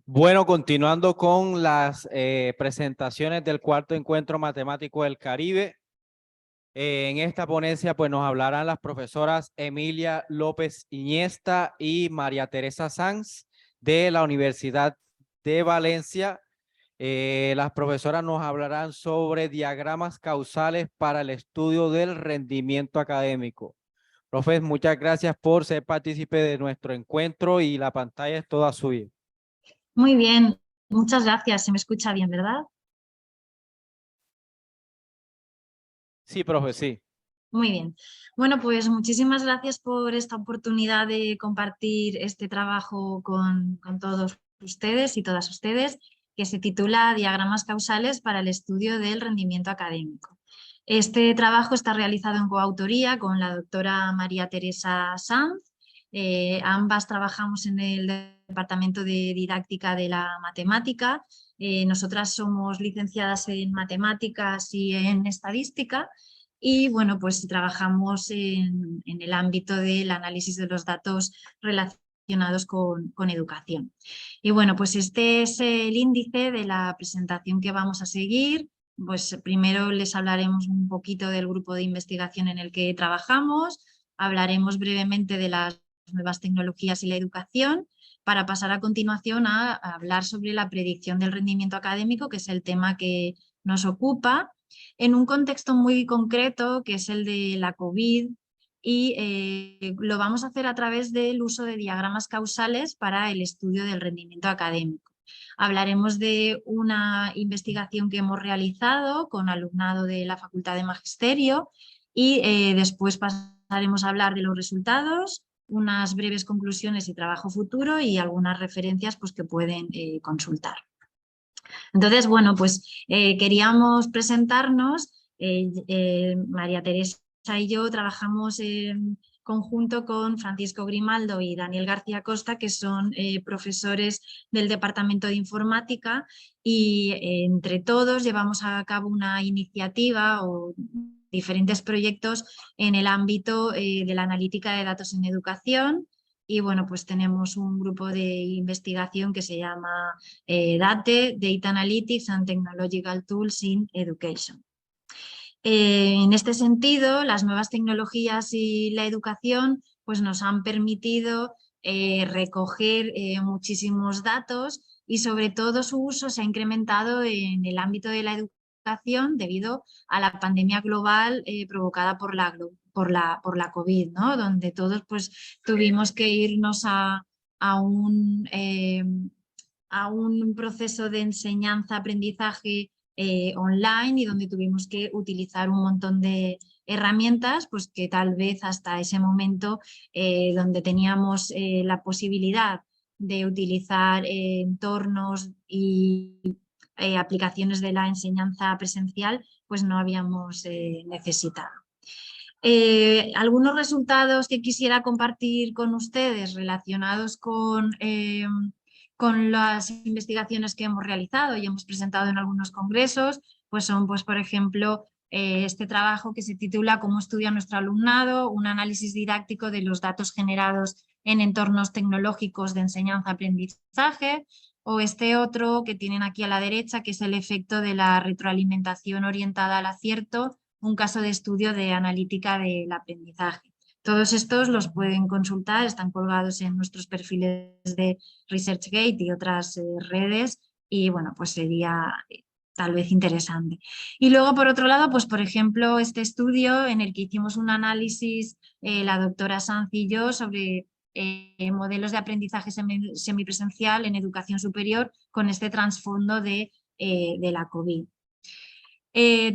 Bueno, continuando con las presentaciones del cuarto encuentro matemático del Caribe. En esta ponencia pues nos hablarán las profesoras Emilia López Iniesta y María Teresa Sanz de la Universidad de Valencia. Las profesoras nos hablarán sobre diagramas causales para el estudio del rendimiento académico. Profes, muchas gracias por ser partícipe de nuestro encuentro y la pantalla es toda suya. Muy bien, muchas gracias. Se me escucha bien, ¿verdad? Sí, profe, sí. Muy bien. Bueno, pues muchísimas gracias por esta oportunidad de compartir este trabajo con todos ustedes y todas ustedes, que se titula Diagramas causales para el estudio del rendimiento académico. Este trabajo está realizado en coautoría con la doctora María Teresa Sanz. Ambas trabajamos en el Departamento de Didáctica de la Matemática. Nosotras somos licenciadas en Matemáticas y en Estadística. Y bueno, pues trabajamos en el ámbito del análisis de los datos relacionados con educación. Y bueno, pues este es el índice de la presentación que vamos a seguir. Pues primero les hablaremos un poquito del grupo de investigación en el que trabajamos, hablaremos brevemente de las nuevas tecnologías y la educación, para pasar a continuación a hablar sobre la predicción del rendimiento académico, que es el tema que nos ocupa, en un contexto muy concreto que es el de la COVID, y lo vamos a hacer a través del uso de diagramas causales para el estudio del rendimiento académico. Hablaremos de una investigación que hemos realizado con alumnado de la Facultad de Magisterio y después pasaremos a hablar de los resultados, unas breves conclusiones y trabajo futuro y algunas referencias pues, que pueden consultar. Entonces, bueno, pues queríamos presentarnos. María Teresa y yo trabajamos en conjunto con Francisco Grimaldo y Daniel García Costa, que son profesores del Departamento de Informática, y entre todos llevamos a cabo una iniciativa o diferentes proyectos en el ámbito de la analítica de datos en educación. Y bueno, pues tenemos un grupo de investigación que se llama DATE, Data Analytics and Technological Tools in Education. En este sentido, las nuevas tecnologías y la educación pues nos han permitido recoger muchísimos datos, y sobre todo su uso se ha incrementado en el ámbito de la educación debido a la pandemia global provocada por la COVID, ¿no? Donde todos pues, tuvimos que irnos a un proceso de enseñanza-aprendizaje online, y donde tuvimos que utilizar un montón de herramientas pues que tal vez hasta ese momento donde teníamos la posibilidad de utilizar entornos y aplicaciones de la enseñanza presencial pues no habíamos necesitado. Algunos resultados que quisiera compartir con ustedes relacionados con las investigaciones que hemos realizado y hemos presentado en algunos congresos, pues son, pues, por ejemplo, este trabajo que se titula ¿Cómo estudia nuestro alumnado? Un análisis didáctico de los datos generados en entornos tecnológicos de enseñanza-aprendizaje, o este otro que tienen aquí a la derecha, que es el efecto de la retroalimentación orientada al acierto, un caso de estudio de analítica del aprendizaje. Todos estos los pueden consultar, están colgados en nuestros perfiles de ResearchGate y otras redes, y bueno, pues sería tal vez interesante. Y luego, por otro lado, pues por ejemplo, este estudio en el que hicimos un análisis, la doctora Sanz y yo, sobre modelos de aprendizaje semipresencial en educación superior con este trasfondo de la COVID.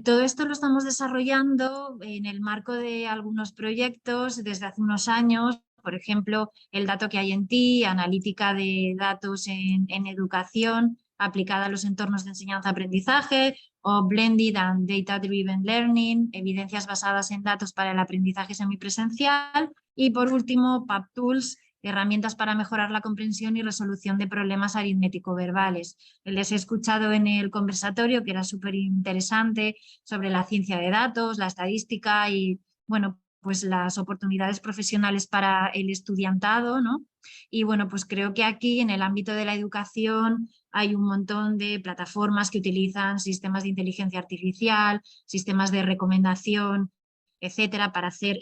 Todo esto lo estamos desarrollando en el marco de algunos proyectos desde hace unos años, por ejemplo, el dato que hay en ti, analítica de datos en educación aplicada a los entornos de enseñanza-aprendizaje, o Blended and Data Driven Learning, evidencias basadas en datos para el aprendizaje semipresencial, y por último, PAP Tools, herramientas para mejorar la comprensión y resolución de problemas aritmético-verbales. Les he escuchado en el conversatorio, que era súper interesante, sobre la ciencia de datos, la estadística y, bueno, pues las oportunidades profesionales para el estudiantado, ¿no? Y bueno, pues creo que aquí en el ámbito de la educación hay un montón de plataformas que utilizan sistemas de inteligencia artificial, sistemas de recomendación, etcétera, para hacer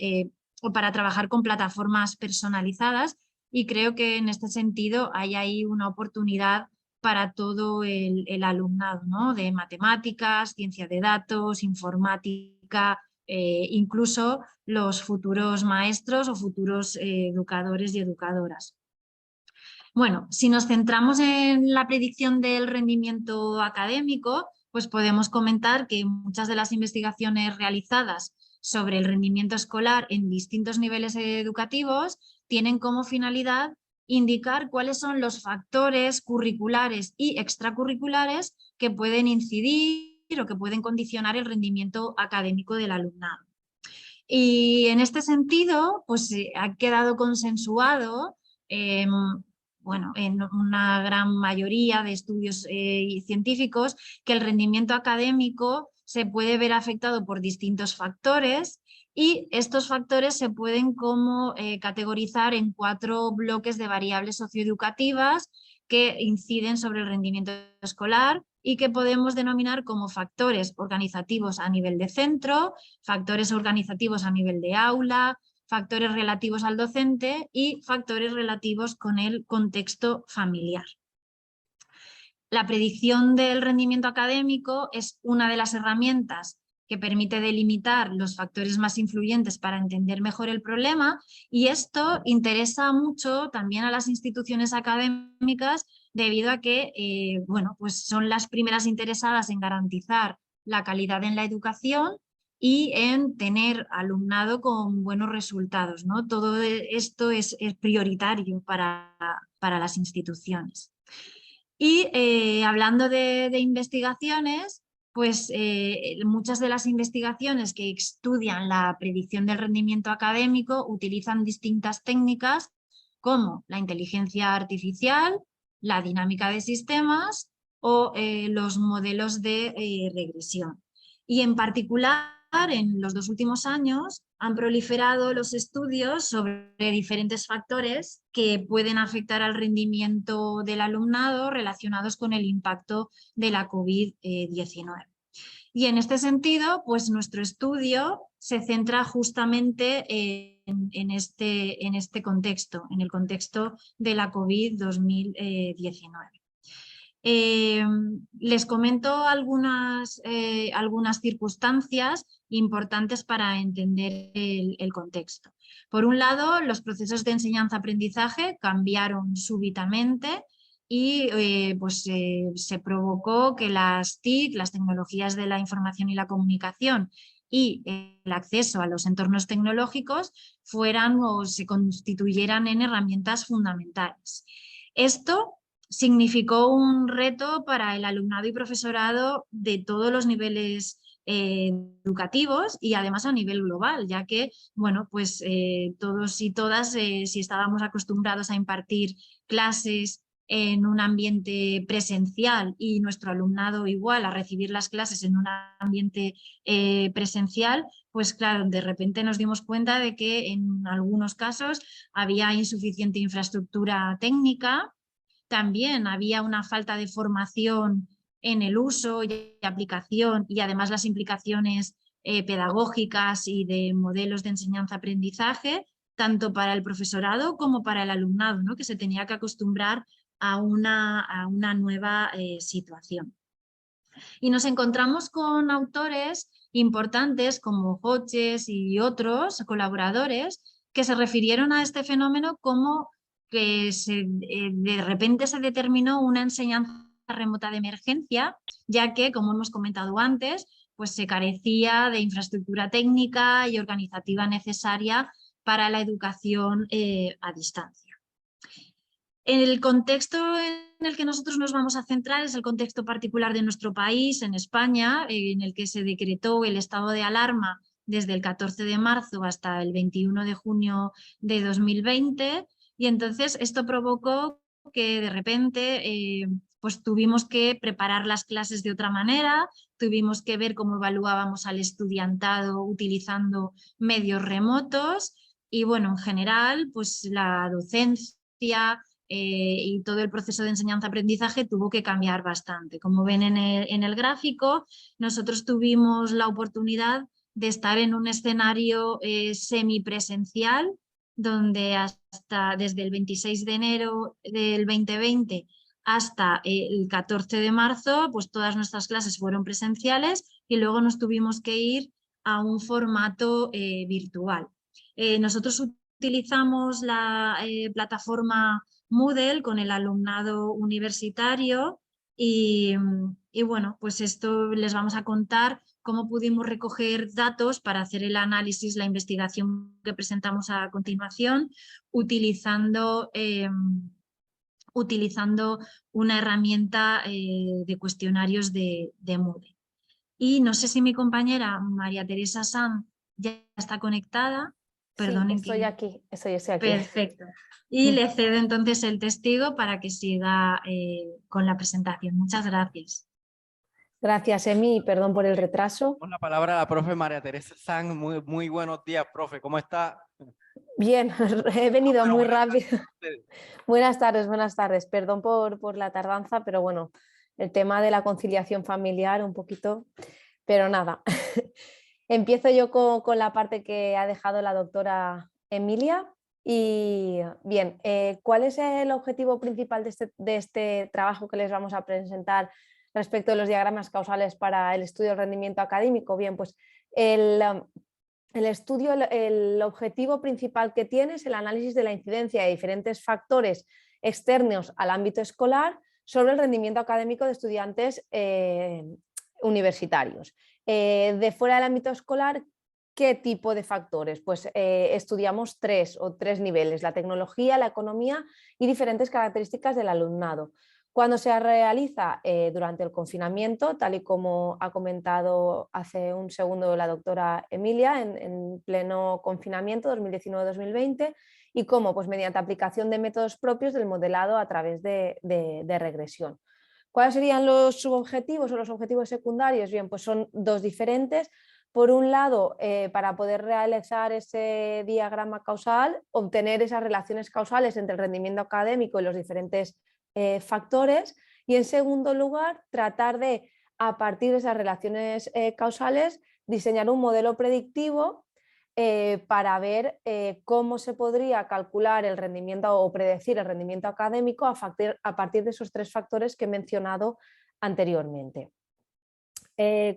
o para trabajar con plataformas personalizadas, y creo que en este sentido hay ahí una oportunidad para todo el alumnado, ¿no? De matemáticas, ciencia de datos, informática, incluso los futuros maestros o futuros educadores y educadoras. Bueno, si nos centramos en la predicción del rendimiento académico, pues podemos comentar que muchas de las investigaciones realizadas sobre el rendimiento escolar en distintos niveles educativos tienen como finalidad indicar cuáles son los factores curriculares y extracurriculares que pueden incidir o que pueden condicionar el rendimiento académico del alumnado. Y en este sentido, pues ha quedado consensuado, bueno, en una gran mayoría de estudios científicos, que el rendimiento académico se puede ver afectado por distintos factores, y estos factores se pueden categorizar en 4 bloques de variables socioeducativas que inciden sobre el rendimiento escolar y que podemos denominar como factores organizativos a nivel de centro, factores organizativos a nivel de aula, factores relativos al docente y factores relativos con el contexto familiar. La predicción del rendimiento académico es una de las herramientas que permite delimitar los factores más influyentes para entender mejor el problema, y esto interesa mucho también a las instituciones académicas debido a que bueno, pues son las primeras interesadas en garantizar la calidad en la educación y en tener alumnado con buenos resultados, ¿no? Todo esto es prioritario para las instituciones. Y hablando de investigaciones, pues muchas de las investigaciones que estudian la predicción del rendimiento académico utilizan distintas técnicas como la inteligencia artificial, la dinámica de sistemas o los modelos de regresión. Y en particular, en los 2 últimos años han proliferado los estudios sobre diferentes factores que pueden afectar al rendimiento del alumnado relacionados con el impacto de la COVID-19. Y en este sentido, pues nuestro estudio se centra justamente en este contexto, en el contexto de la COVID-2019. Les comento algunas circunstancias importantes para entender el contexto. Por un lado, los procesos de enseñanza-aprendizaje cambiaron súbitamente y se provocó que las TIC, las tecnologías de la información y la comunicación, y el acceso a los entornos tecnológicos fueran o se constituyeran en herramientas fundamentales. Esto significó un reto para el alumnado y profesorado de todos los niveles educativos y además a nivel global, ya que, bueno, pues todos y todas, si estábamos acostumbrados a impartir clases en un ambiente presencial y nuestro alumnado igual a recibir las clases en un ambiente presencial, pues claro, de repente nos dimos cuenta de que en algunos casos había insuficiente infraestructura técnica. También había una falta de formación en el uso y aplicación, y además las implicaciones pedagógicas y de modelos de enseñanza-aprendizaje, tanto para el profesorado como para el alumnado, ¿no? Que se tenía que acostumbrar a una nueva situación. Y nos encontramos con autores importantes como Hodges y otros colaboradores que se refirieron a este fenómeno como que de repente se determinó una enseñanza remota de emergencia, ya que, como hemos comentado antes, pues se carecía de infraestructura técnica y organizativa necesaria para la educación a distancia. El contexto en el que nosotros nos vamos a centrar es el contexto particular de nuestro país, en España, en el que se decretó el estado de alarma desde el 14 de marzo hasta el 21 de junio de 2020, y entonces esto provocó que de repente pues tuvimos que preparar las clases de otra manera, tuvimos que ver cómo evaluábamos al estudiantado utilizando medios remotos, y bueno, en general pues la docencia y todo el proceso de enseñanza-aprendizaje tuvo que cambiar bastante. Como ven en el gráfico, nosotros tuvimos la oportunidad de estar en un escenario semipresencial, donde desde el 26 de enero del 2020 hasta el 14 de marzo, pues todas nuestras clases fueron presenciales y luego nos tuvimos que ir a un formato virtual. Nosotros utilizamos la plataforma Moodle con el alumnado universitario y bueno, pues esto les vamos a contar cómo pudimos recoger datos para hacer el análisis, la investigación que presentamos a continuación, utilizando una herramienta de cuestionarios de Moodle. Y no sé si mi compañera María Teresa Sanz ya está conectada. Sí, Perdonen estoy que... aquí, estoy aquí. Perfecto. Y le cedo entonces el testigo para que siga con la presentación. Muchas gracias. Gracias, Emi, y perdón por el retraso. Con la palabra a la profe María Teresa Sanz. Muy buenos días, profe. ¿Cómo está? Bien, he venido Bueno, muy buenas rápido. tardes. Buenas tardes. Perdón por la tardanza, pero bueno, el tema de la conciliación familiar un poquito, pero nada. Empiezo yo con la parte que ha dejado la doctora Emilia. Y bien, ¿cuál es el objetivo principal de este trabajo que les vamos a presentar respecto de los diagramas causales para el estudio del rendimiento académico? Bien, pues el estudio, el objetivo principal que tiene es el análisis de la incidencia de diferentes factores externos al ámbito escolar sobre el rendimiento académico de estudiantes universitarios. De fuera del ámbito escolar, ¿qué tipo de factores? Pues estudiamos tres niveles: la tecnología, la economía y diferentes características del alumnado. Cuando se realiza durante el confinamiento, tal y como ha comentado hace un segundo la doctora Emilia, en pleno confinamiento 2019-2020, y cómo, pues mediante aplicación de métodos propios del modelado a través de regresión. ¿Cuáles serían los subobjetivos o los objetivos secundarios? Bien, pues son dos diferentes. Por un lado, para poder realizar ese diagrama causal, obtener esas relaciones causales entre el rendimiento académico y los diferentes factores, y en segundo lugar, tratar de, a partir de esas relaciones causales, diseñar un modelo predictivo para ver cómo se podría calcular el rendimiento o predecir el rendimiento académico a partir de esos tres factores que he mencionado anteriormente.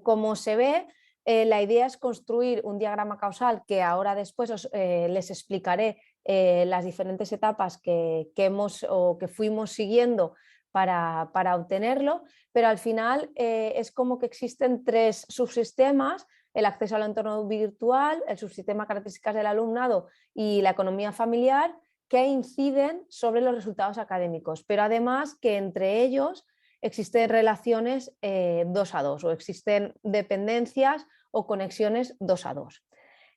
Como se ve, la idea es construir un diagrama causal que ahora después les explicaré las diferentes etapas que hemos o que fuimos siguiendo para obtenerlo, pero al final es como que existen tres subsistemas: el acceso al entorno virtual, el subsistema características del alumnado y la economía familiar, que inciden sobre los resultados académicos, pero además que entre ellos existen relaciones 2 a 2 o existen dependencias o conexiones 2 a 2.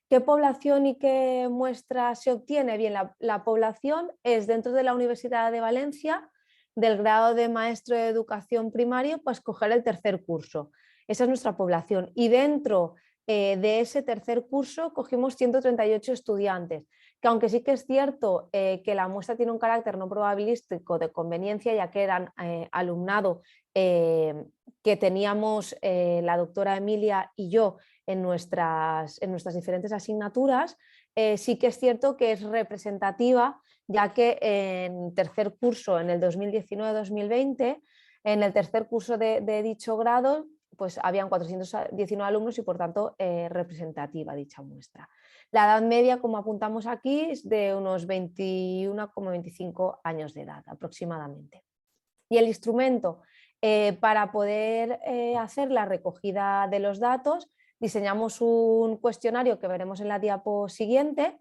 ¿Qué población y qué muestra se obtiene? Bien, la población es dentro de la Universidad de Valencia, del grado de maestro de educación primaria, pues coger el tercer curso. Esa es nuestra población, y dentro de ese tercer curso cogimos 138 estudiantes, que aunque sí que es cierto que la muestra tiene un carácter no probabilístico de conveniencia, ya que eran alumnado que teníamos la doctora Emilia y yo en nuestras diferentes asignaturas, sí que es cierto que es representativa, ya que en tercer curso, en el 2019-2020, en el tercer curso de dicho grado, pues habían 419 alumnos y por tanto representativa dicha muestra. La edad media, como apuntamos aquí, es de unos 21,25 años de edad aproximadamente. Y el instrumento para poder hacer la recogida de los datos, diseñamos un cuestionario que veremos en la diapo siguiente,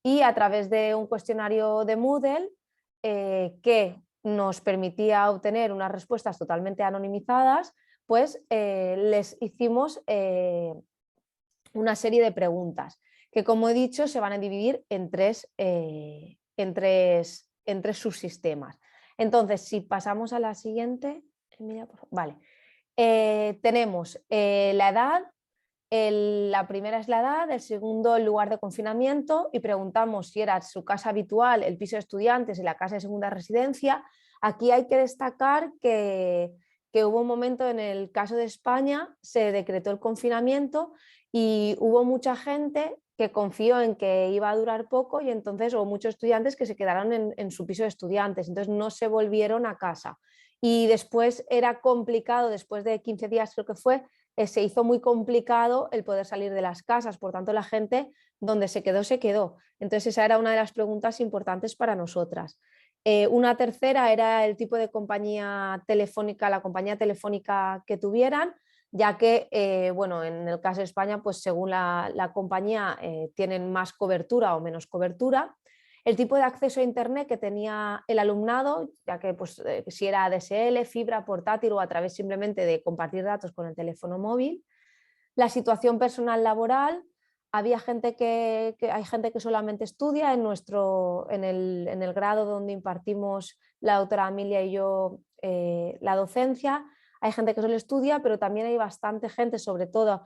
y a través de un cuestionario de Moodle que nos permitía obtener unas respuestas totalmente anonimizadas, pues les hicimos una serie de preguntas que, como he dicho, se van a dividir en tres subsistemas. Entonces, si pasamos a la siguiente, Emilia, por favor. Vale. Tenemos la edad, La primera es la edad, el segundo el lugar de confinamiento y preguntamos si era su casa habitual, el piso de estudiantes y la casa de segunda residencia. Aquí hay que destacar que hubo un momento en el caso de España, se decretó el confinamiento y hubo mucha gente que confió en que iba a durar poco y entonces hubo muchos estudiantes que se quedaron en su piso de estudiantes, entonces no se volvieron a casa. Y después era complicado, después de 15 días creo que fue, se hizo muy complicado el poder salir de las casas, por tanto la gente donde se quedó, se quedó. Entonces esa era una de las preguntas importantes para nosotras. Una tercera era el tipo de compañía telefónica, la compañía telefónica que tuvieran, ya que bueno, en el caso de España, pues según la compañía tienen más cobertura o menos cobertura. El tipo de acceso a Internet que tenía el alumnado, ya que pues, si era ADSL, fibra, portátil o a través simplemente de compartir datos con el teléfono móvil. La situación personal laboral, había gente hay gente que solamente estudia en el grado donde impartimos la doctora Emilia y yo la docencia. Hay gente que solo estudia, pero también hay bastante gente, sobre todo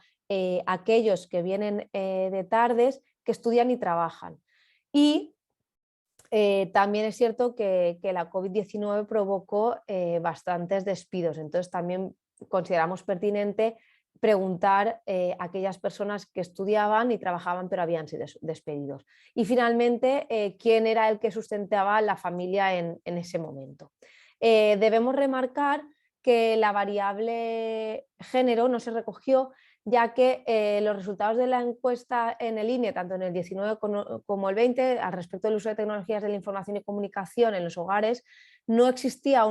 aquellos que vienen de tardes, que estudian y trabajan. Y también es cierto que la COVID-19 provocó bastantes despidos, entonces también consideramos pertinente preguntar a aquellas personas que estudiaban y trabajaban pero habían sido despedidos. Y finalmente, quién era el que sustentaba la familia en ese momento. Debemos remarcar que la variable género no se recogió, ya que los resultados de la encuesta en el INE, tanto en el 19 como el 20, al respecto del uso de tecnologías de la información y comunicación en los hogares, no existía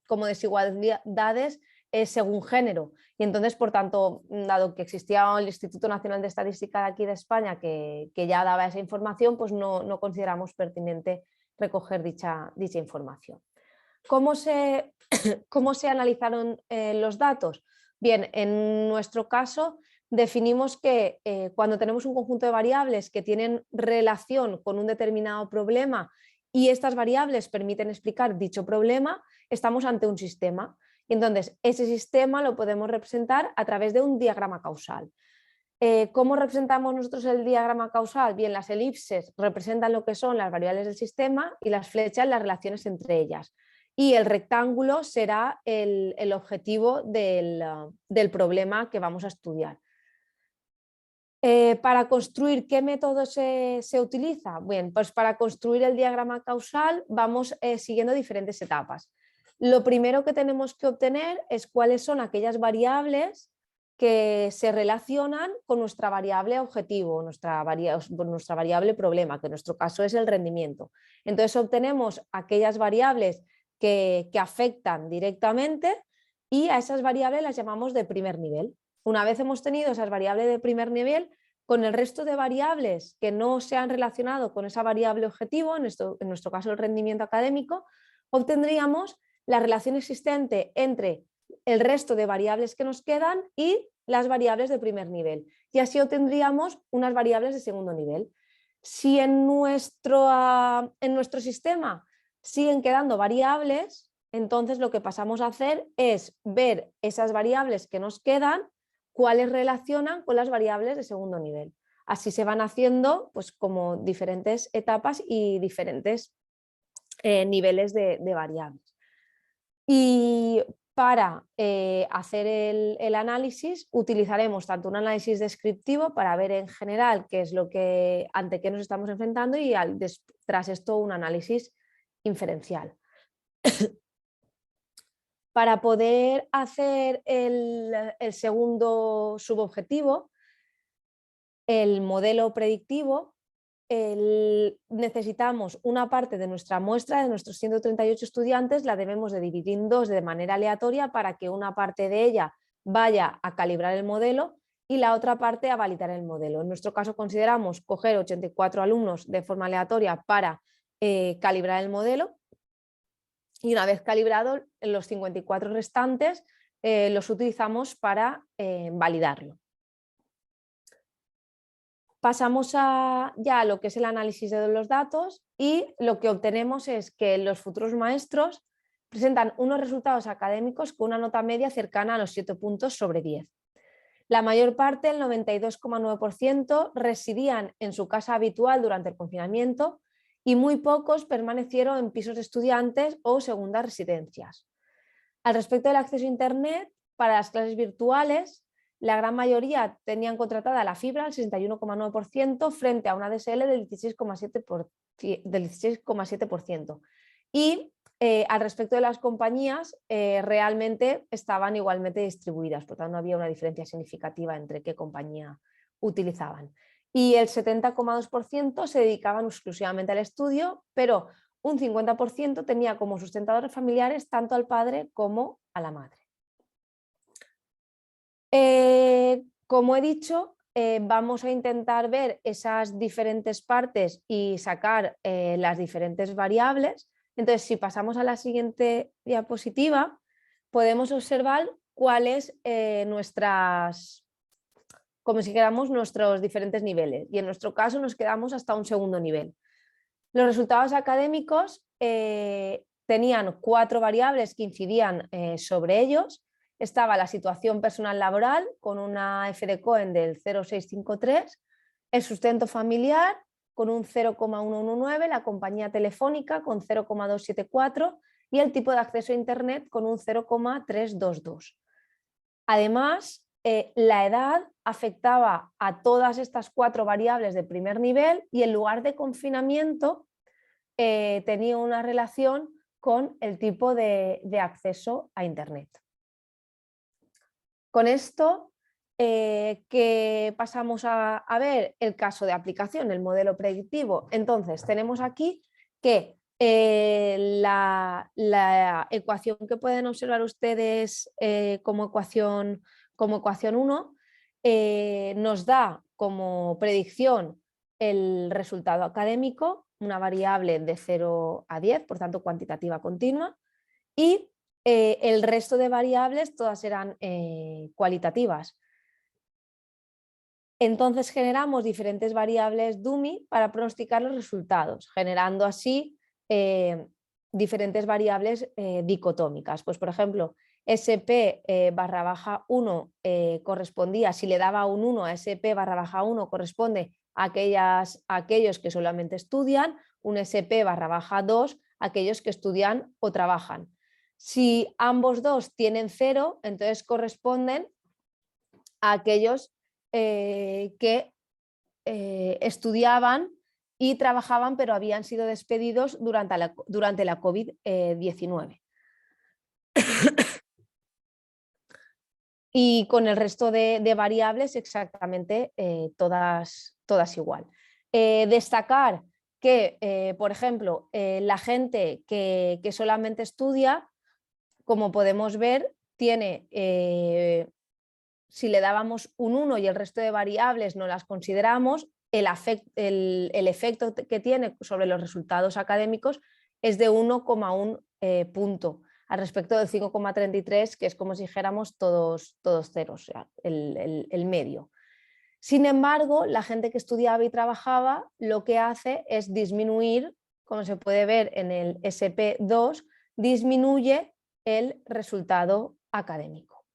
como desigualdades según género. Y entonces, por tanto, dado que existía el Instituto Nacional de Estadística de aquí de España que ya daba esa información, pues no consideramos pertinente recoger dicha información. ¿Cómo se analizaron los datos? Bien, en nuestro caso definimos que cuando tenemos un conjunto de variables que tienen relación con un determinado problema y estas variables permiten explicar dicho problema, estamos ante un sistema. Y entonces ese sistema lo podemos representar a través de un diagrama causal. ¿Cómo representamos nosotros el diagrama causal? Bien, las elipses representan lo que son las variables del sistema y las flechas las relaciones entre ellas. Y el rectángulo será el objetivo del problema que vamos a estudiar. Para construir, ¿qué método se utiliza? Bien, pues para construir el diagrama causal vamos siguiendo diferentes etapas. Lo primero que tenemos que obtener es cuáles son aquellas variables que se relacionan con nuestra variable objetivo, nuestra variable problema, que en nuestro caso es el rendimiento. Entonces obtenemos aquellas variables que afectan directamente y a esas variables las llamamos de primer nivel. Una vez hemos tenido esas variables de primer nivel, con el resto de variables que no se han relacionado con esa variable objetivo, en nuestro caso el rendimiento académico, obtendríamos la relación existente entre el resto de variables que nos quedan y las variables de primer nivel. Y así obtendríamos unas variables de segundo nivel. Si en nuestro sistema siguen quedando variables, entonces lo que pasamos a hacer es ver esas variables que nos quedan, cuáles relacionan con las variables de segundo nivel. Así se van haciendo pues, como diferentes etapas y diferentes niveles de variables. Y para hacer el análisis utilizaremos tanto un análisis descriptivo para ver en general qué es ante qué nos estamos enfrentando y tras esto un análisis inferencial. Para poder hacer el segundo subobjetivo, el modelo predictivo, necesitamos una parte de nuestra muestra, de nuestros 138 estudiantes, la debemos de dividir en dos de manera aleatoria para que una parte de ella vaya a calibrar el modelo y la otra parte a validar el modelo. En nuestro caso consideramos coger 84 alumnos de forma aleatoria para calibrar el modelo y una vez calibrado los 54 restantes los utilizamos para validarlo. Pasamos ya a lo que es el análisis de los datos y lo que obtenemos es que los futuros maestros presentan unos resultados académicos con una nota media cercana a los 7 puntos sobre 10. La mayor parte, el 92,9%, residían en su casa habitual durante el confinamiento y muy pocos permanecieron en pisos de estudiantes o segundas residencias. Al respecto del acceso a Internet, para las clases virtuales, la gran mayoría tenían contratada la fibra, el 61,9%, frente a una DSL del 16,7%. Y al respecto de las compañías, realmente estaban igualmente distribuidas, por tanto no había una diferencia significativa entre qué compañía utilizaban. Y el 70,2% se dedicaban exclusivamente al estudio, pero un 50% tenía como sustentadores familiares tanto al padre como a la madre. Como he dicho, vamos a intentar ver esas diferentes partes y sacar las diferentes variables. Entonces, si pasamos a la siguiente diapositiva, podemos observar cuáles como si queramos, nuestros diferentes niveles. Y en nuestro caso nos quedamos hasta un segundo nivel. Los resultados académicos tenían 4 variables que incidían sobre ellos. Estaba la situación personal laboral con una F de Cohen del 0,653, el sustento familiar con un 0,119, la compañía telefónica con 0,274 y el tipo de acceso a Internet con un 0,322. Además, la edad afectaba a todas estas 4 variables de primer nivel y el lugar de confinamiento tenía una relación con el tipo de acceso a Internet. Con esto, que pasamos a ver el caso de aplicación, el modelo predictivo. Entonces, tenemos aquí que la ecuación que pueden observar ustedes como ecuación 1 nos da como predicción el resultado académico, una variable de 0 a 10, por tanto cuantitativa continua, y el resto de variables todas eran cualitativas. Entonces generamos diferentes variables dummy para pronosticar los resultados, generando así diferentes variables dicotómicas. Pues por ejemplo, SP/1 correspondía, si le daba un 1 a SP/1 corresponde a aquellos que solamente estudian, un SP/2 a aquellos que estudian o trabajan. Si ambos dos tienen 0, entonces corresponden a aquellos que estudiaban y trabajaban pero habían sido despedidos durante la COVID-19. Y con el resto de variables exactamente todas igual. Destacar que, por ejemplo, la gente que solamente estudia, como podemos ver, tiene, si le dábamos un 1 y el resto de variables no las consideramos, el efecto que tiene sobre los resultados académicos es de 1,1 punto, al respecto del 5,33, que es como si dijéramos todos ceros, o sea, el medio. Sin embargo, la gente que estudiaba y trabajaba lo que hace es disminuir, como se puede ver en el SP2, disminuye el resultado académico.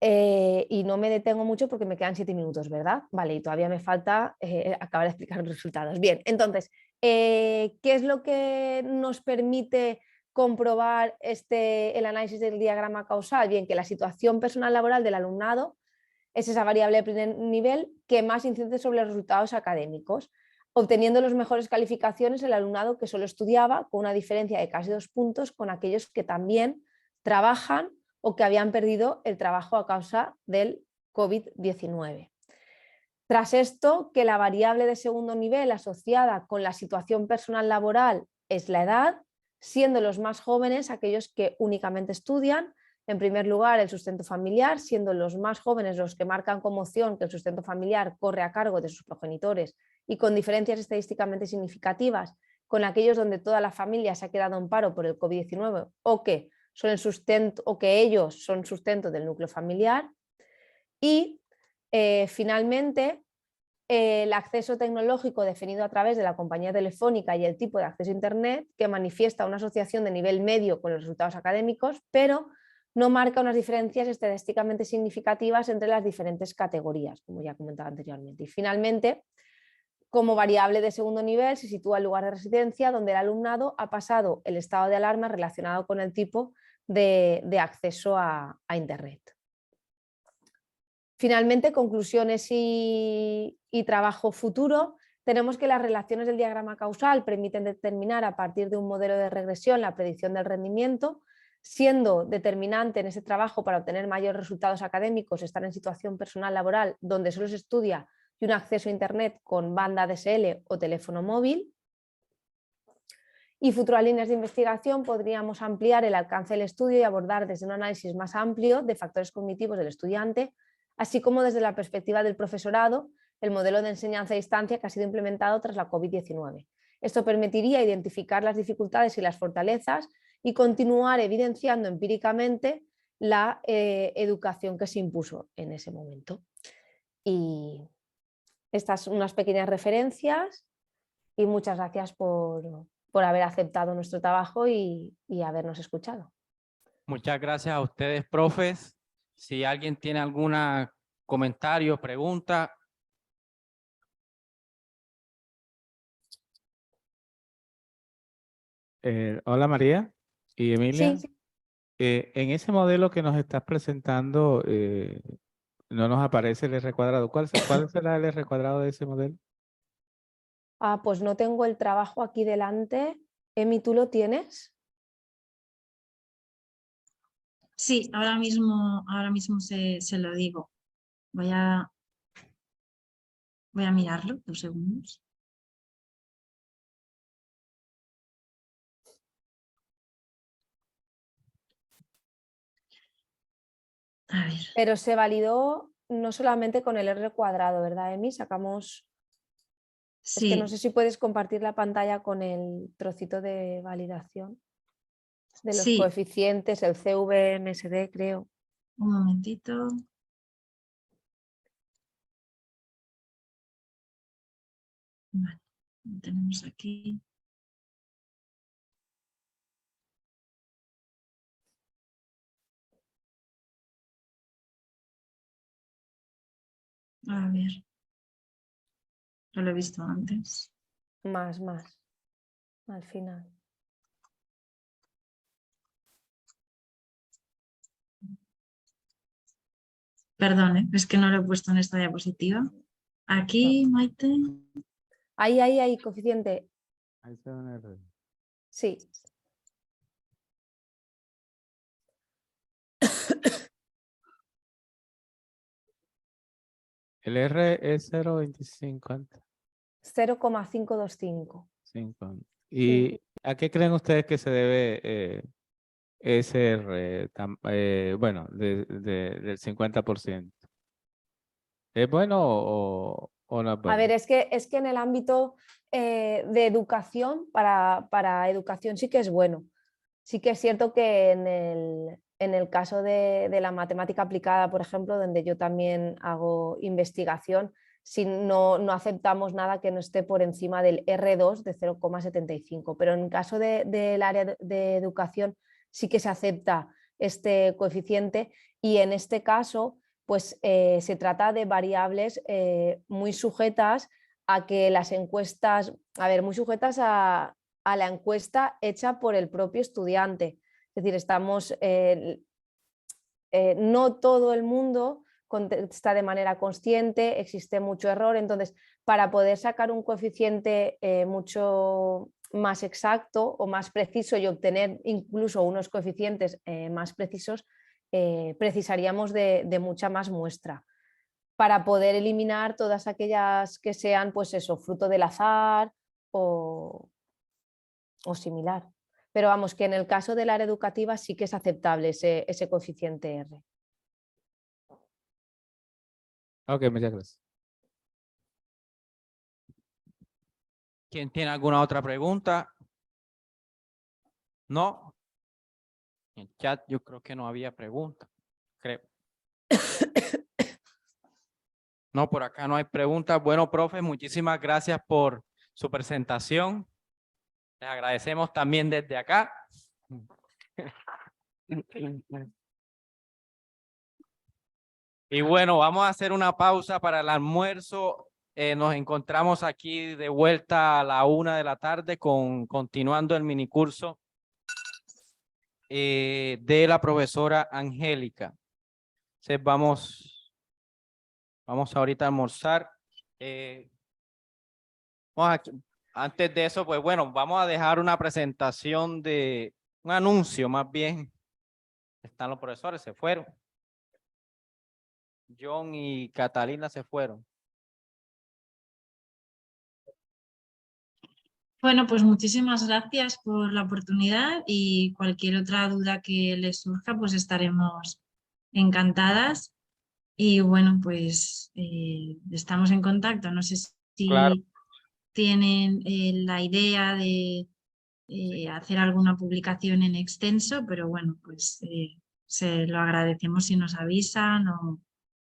Y no me detengo mucho porque me quedan 7 minutos, ¿verdad? Vale, y todavía me falta acabar de explicar los resultados. Bien, entonces, ¿qué es lo que nos permite comprobar el análisis del diagrama causal? Bien, que la situación personal laboral del alumnado es esa variable de primer nivel que más incide sobre los resultados académicos, obteniendo las mejores calificaciones el alumnado que solo estudiaba, con una diferencia de casi 2 puntos con aquellos que también trabajan o que habían perdido el trabajo a causa del COVID-19. Tras esto, que la variable de segundo nivel asociada con la situación personal laboral es la edad, siendo los más jóvenes aquellos que únicamente estudian. En primer lugar, el sustento familiar, siendo los más jóvenes los que marcan como opción que el sustento familiar corre a cargo de sus progenitores y con diferencias estadísticamente significativas con aquellos donde toda la familia se ha quedado en paro por el COVID-19 o que son el sustento o que ellos son sustento del núcleo familiar. Y finalmente, el acceso tecnológico definido a través de la compañía telefónica y el tipo de acceso a Internet, que manifiesta una asociación de nivel medio con los resultados académicos, pero no marca unas diferencias estadísticamente significativas entre las diferentes categorías, como ya comentaba anteriormente. Y finalmente, como variable de segundo nivel se sitúa el lugar de residencia donde el alumnado ha pasado el estado de alarma relacionado con el tipo de acceso a Internet. Finalmente, conclusiones y trabajo futuro. Tenemos que las relaciones del diagrama causal permiten determinar a partir de un modelo de regresión la predicción del rendimiento, siendo determinante en ese trabajo para obtener mayores resultados académicos estar en situación personal laboral donde solo se estudia y un acceso a Internet con banda DSL o teléfono móvil. Y futuras líneas de investigación podríamos ampliar el alcance del estudio y abordar desde un análisis más amplio de factores cognitivos del estudiante, así como desde la perspectiva del profesorado, el modelo de enseñanza a distancia que ha sido implementado tras la COVID-19. Esto permitiría identificar las dificultades y las fortalezas y continuar evidenciando empíricamente la educación que se impuso en ese momento. Y estas son unas pequeñas referencias y muchas gracias por haber aceptado nuestro trabajo y habernos escuchado. Muchas gracias a ustedes, profes. Si alguien tiene algún comentario, pregunta. Hola María y Emilia. Sí. En ese modelo que nos estás presentando, no nos aparece el R cuadrado. ¿Cuál será el R cuadrado de ese modelo? Pues no tengo el trabajo aquí delante. Emi, ¿tú lo tienes? Sí, ahora mismo se lo digo. Voy a mirarlo, 2 segundos. A ver. Pero se validó no solamente con el R cuadrado, ¿verdad, Emi? Sacamos... Sí. Es que no sé si puedes compartir la pantalla con el trocito de validación de los coeficientes, el CVMSD, creo. Un momentito. Vale, lo tenemos aquí. A ver. Ya lo he visto antes. Más, al final. Perdón, es que no lo he puesto en esta diapositiva. Aquí, Maite. Ahí, coeficiente. Ahí se ve un R. Sí. El R es 0.25 antes. 0,525. ¿Y a qué creen ustedes que se debe ese R, bueno, del 50%? ¿Es bueno o no es bueno? A ver, es que en el ámbito de educación, para educación sí que es bueno. Sí que es cierto que en el caso de la matemática aplicada, por ejemplo, donde yo también hago investigación, si no aceptamos nada que no esté por encima del R2 de 0,75. Pero en el caso del área de educación sí que se acepta este coeficiente y en este caso pues se trata de variables muy sujetas a que las encuestas, muy sujetas a la encuesta hecha por el propio estudiante. Es decir, no todo el mundo contesta de manera consciente, existe mucho error, entonces para poder sacar un coeficiente mucho más exacto o más preciso y obtener incluso unos coeficientes más precisos, precisaríamos de mucha más muestra para poder eliminar todas aquellas que sean, pues eso, fruto del azar o similar. Pero vamos, que en el caso del área educativa sí que es aceptable ese coeficiente R. Ok, muchas gracias. ¿Quién tiene alguna otra pregunta? ¿No? En el chat yo creo que no había pregunta, creo. No, por acá no hay preguntas. Bueno, profe, muchísimas gracias por su presentación. Les agradecemos también desde acá. Y bueno, vamos a hacer una pausa para el almuerzo. Nos encontramos aquí de vuelta a la 1 de la tarde continuando el minicurso de la profesora Angélica. Entonces vamos ahorita a almorzar. Antes de eso, pues bueno, vamos a dejar una presentación de un anuncio más bien. Están los profesores, se fueron. John y Catalina se fueron. Bueno, pues muchísimas gracias por la oportunidad y cualquier otra duda que les surja, pues estaremos encantadas. Y bueno, pues estamos en contacto. No sé si Claro. tienen la idea de hacer alguna publicación en extenso, pero bueno, pues se lo agradecemos si nos avisan o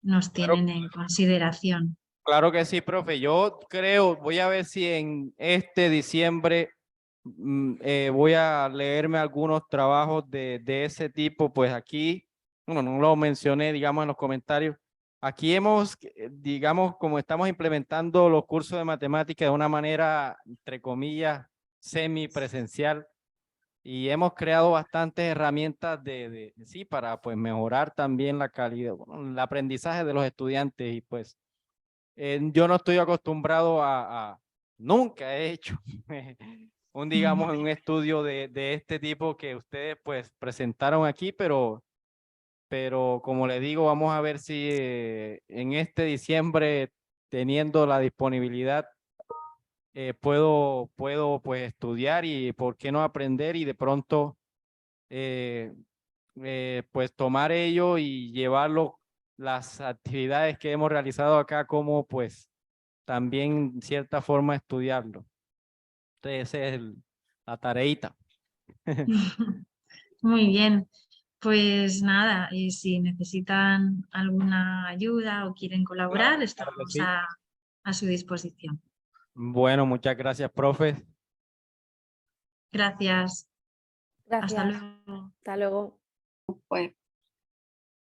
nos tienen en consideración. Claro que sí, profe. Yo creo, voy a ver si en este diciembre voy a leerme algunos trabajos de ese tipo. Pues aquí, bueno, no lo mencioné, digamos, en los comentarios. Aquí hemos, digamos, como estamos implementando los cursos de matemática de una manera, entre comillas, semipresencial, y hemos creado bastantes herramientas sí, para pues mejorar también la calidad, bueno, el aprendizaje de los estudiantes. Y pues yo no estoy acostumbrado nunca he hecho digamos, un estudio de este tipo que ustedes pues presentaron aquí, pero como les digo, vamos a ver si en este diciembre, teniendo la disponibilidad, puedo pues estudiar y por qué no aprender y de pronto pues tomar ello y llevarlo, las actividades que hemos realizado acá, como pues también cierta forma estudiarlo. Entonces, esa es la tareita. Muy bien, pues nada, si necesitan alguna ayuda o quieren colaborar, Claro que estamos sí. a su disposición. Bueno, muchas gracias, profe. Gracias. Hasta Gracias. luego. Hasta luego. Pues